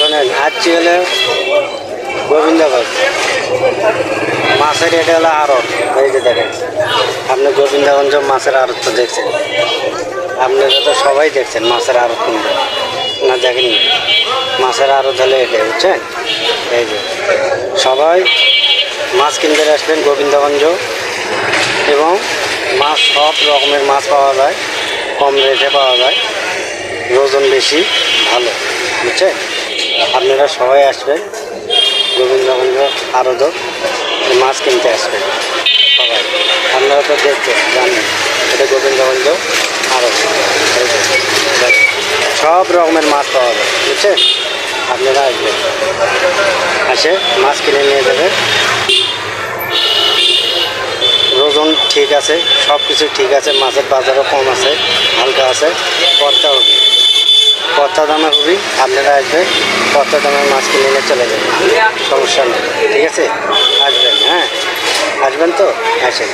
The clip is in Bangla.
শোনেন, আজকে হলে গোবিন্দগঞ্জ মাছের এটা হলো আড়ত। এই যে দেখেন, আপনি গোবিন্দগঞ্জ মাছের আড়ত তো দেখছেন, আপনারা তো সবাই দেখছেন মাছের আড়ত কিনতে না, দেখেননি? মাছের আড়ত হলে এটা, বুঝছেন? এই যে সবাই মাছ কিনতে আসবেন গোবিন্দগঞ্জ, এবং মাছ সব রকমের মাছ পাওয়া যায়, কম রেটে পাওয়া যায়, ওজন বেশি, ভালো, বুঝছেন? আপনারা সবাই আসবেন গোবিন্দগঞ্জ আড়ত, মাছ কিনতে আসবেন সবাই। আপনারা তো দেখছেন, জানেন এটা গোবিন্দগঞ্জ আড়ত। সব রকমের মাছ পাওয়া যায়, বুঝছেন? আপনারা আসবেন, আসে মাছ কিনে নিয়ে যাবেন। ওজন ঠিক আছে, সব কিছু ঠিক আছে, মাছের বাজারও কম আছে, হালকা আছে, পর্তা হবে, পর্তা দামে হবে। আপনারা আসবেন, পর্তা দামের মাছ কিনে নিয়ে চলে যাবেন, সমস্যা নেই, ঠিক আছে? আসবেন, হ্যাঁ আসবেন তো, আসেন।